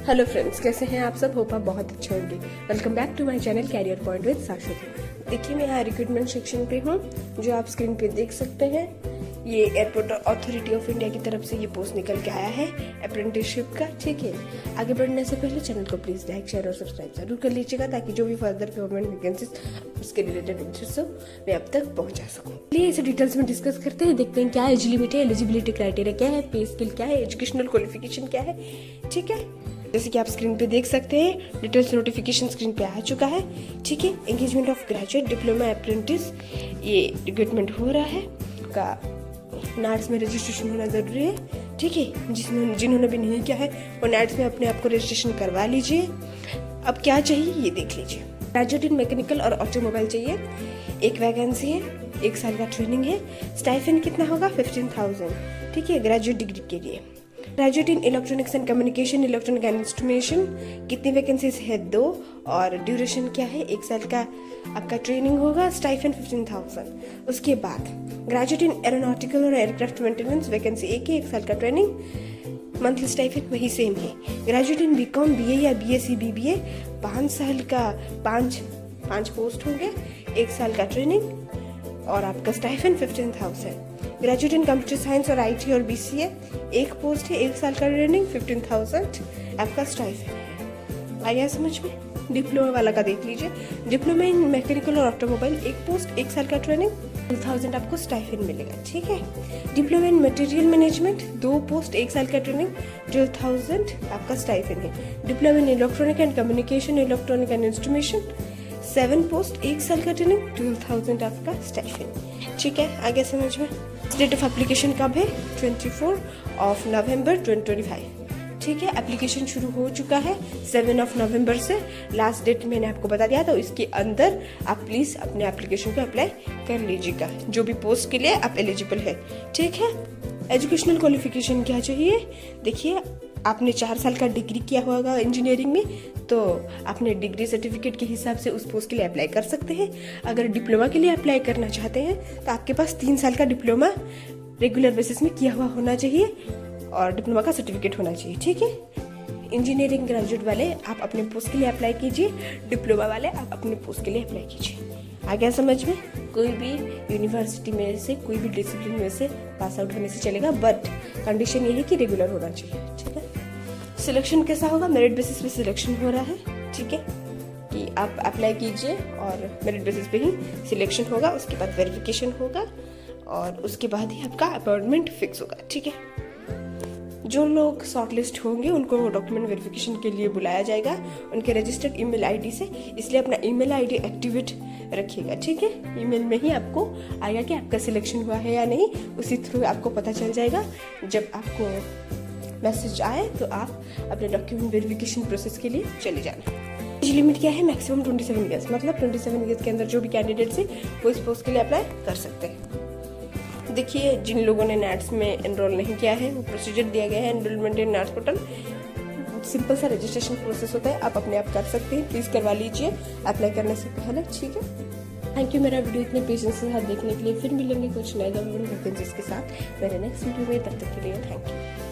Hello friends, कैसे हैं आप सब? होप आप बहुत अच्छे होंगे। Welcome back to my channel career point with Shashwati. देखिए, मैं यहाँ रिक्रूटमेंट सेक्शन पे हूँ, जो आप स्क्रीन पे देख सकते हैं। ये एयरपोर्ट अथॉरिटी ऑफ इंडिया की तरफ से ये पोस्ट निकल के आया है अप्रेंटिसशिप का। ठीक है, आगे बढ़ने से पहले चैनल को प्लीज लाइक, शेयर और सब्सक्राइब जरूर कर लीजिएगा, ताकि जो भी फर्दर गवर्नमेंट वैकेंसीज उसके रिलेटेड इंटरेस्ट हो मैं अब तक पहुंचा सकूं। चलिए इसे डिटेल्स में डिस्कस करते हैं, देखते हैं क्या एज लिमिट है, एलिजिबिलिटी क्राइटेरिया क्या है, पे स्किल क्या है, एजुकेशनल क्वालिफिकेशन क्या है। ठीक है, जैसे कि आप स्क्रीन पे देख सकते हैं, डिटेल्स नोटिफिकेशन स्क्रीन पे आ चुका है। ठीक है, engagement of graduate diploma apprentice ये रिक्रूटमेंट हो रहा है का नाट्स में रजिस्ट्रेशन होना जरूरी है। ठीक है, जिन्होंने भी नहीं किया है वो नाट्स में अपने आप को रजिस्ट्रेशन करवा लीजिए। अब क्या चाहिए ये देख लीजिए। ग्रेजुएट इन मैकेनिकल और ऑटोमोबाइल चाहिए, एक वैकेंसी है, 1 साल का ट्रेनिंग है। स्टाइपेंड कितना होगा? 15,000। ठीक है, ग्रेजुएट डिग्री के लिए। Graduate in electronics and communication, electronic and instrumentation, कितनी वैकेंसीज है? 2। और ड्यूरेशन क्या है? 1 साल का आपका ट्रेनिंग होगा, स्टाइपेंड 15,000। उसके बाद ग्रेजुएट इन एरोनॉटिकल और एयरक्राफ्ट मेंटेनेंस, वैकेंसी 1 साल का ट्रेनिंग, मंथली स्टाइपेंड वही सेम है। ग्रेजुएट इन बीकॉम, बीए या बीएससी बीबीए, 5 साल का 5 पोस्ट होंगे, 1 साल का ट्रेनिंग और आपका stipend 15,000। Graduate in computer science और आईटी और बीसीए, 1 पोस्ट है, 1 साल का ट्रेनिंग, 15,000 आपका स्टाइपेंड। आया समझ में? डिप्लोमा वाला का देख लीजिए। डिप्लोमा इन मैकेनिकल और ऑटोमोबाइल, 1 पोस्ट, 1 साल का ट्रेनिंग, 2,000 आपको स्टाइपेंड मिलेगा। ठीक है, diploma in material management, 2 post, 1 साल का ट्रेनिंग, 12,000 आपका स्टाइपेंड है। Diploma in electronic and communication, electronic and instrumentation, 7 post, 1 साल का ट्रेनिंग, 12,000 आपका स्टाइपेंड। ठीक है, आगे समझ में? डेट ऑफ एप्लीकेशन कब है? 24 नवंबर 2025। ठीक है, एप्लीकेशन शुरू हो चुका है 7 नवंबर से। लास्ट डेट मैंने आपको बता दिया, तो इसके अंदर आप प्लीज अपने एप्लीकेशन को अप्लाई कर लीजिएगा, जो भी पोस्ट के लिए आप एलिजिबल है। ठीक है, एजुकेशनल क्वालिफिकेशन क्या चाहिए? देखिए, आपने 4 साल का डिग्री किया होगा इंजीनियरिंग में, तो अपने डिग्री सर्टिफिकेट के हिसाब से उस पोस्ट के लिए अप्लाई कर सकते हैं। अगर डिप्लोमा के लिए अप्लाई करना चाहते हैं तो आपके पास 3 साल का डिप्लोमा रेगुलर बेसिस में किया हुआ होना चाहिए और डिप्लोमा का सर्टिफिकेट होना चाहिए। ठीक है, इंजीनियरिंग ग्रेजुएट वाले आप अपने पोस्ट के लिए अप्लाई कीजिए, डिप्लोमा वाले आप अपने पोस्ट के लिए अप्लाई कीजिए। आ गया समझ में? कोई भी यूनिवर्सिटी में से, कोई भी डिसिप्लिन में से पास आउट होने से चलेगा, बट कंडीशन ये है कि रेगुलर होना चाहिए। ठीक है, सिलेक्शन कैसा होगा? मेरिट बेसिस पे सिलेक्शन हो रहा है। ठीक है, कि आप अप्लाई कीजिए और मेरिट बेसिस पे ही सिलेक्शन होगा, उसके बाद वेरिफिकेशन होगा और उसके बाद ही आपका अपॉइंटमेंट फिक्स होगा। ठीक है, जो लोग शॉर्टलिस्ट होंगे उनको डॉक्यूमेंट वेरिफिकेशन के लिए बुलाया जाएगा उनके रजिस्टर्ड ईमेल आईडी से, इसलिए अपना ईमेल आईडी एक्टिवेट रखिएगा। ठीक है, ईमेल में ही आपको आएगा कि आपका सिलेक्शन हुआ है या नहीं, उसी थ्रू आपको पता चल जाएगा। जब आपको मैसेज आए तो आप अपने डॉक्यूमेंट वेरिफिकेशन प्रोसेस के लिए चले जाना। एज लिमिट क्या है? मैक्सिमम 27 ईयर्स, मतलब 27 ईयर्स के अंदर जो भी कैंडिडेट्स है वो इस पोस्ट के लिए अप्लाई कर सकते हैं। देखिए, जिन लोगों ने नैट्स में एनरोल नहीं किया है, वो प्रोसीजर दिया गया है enrolment in nits portal. Simple सा रजिस्ट्रेशन प्रोसेस होता है, आप अपने आप कर सकते हैं, प्लीज करवा लीजिए अप्लाई करने से पहले। ठीक है, थैंक यू मेरा वीडियो इतने पेशेंस के साथ देखने के लिए। फिर मिलेंगे कुछ नए गवर्नमेंट वैकेंसीज के साथ मेरे नेक्स्ट वीडियो में, तब तक के लिए थैंक यू।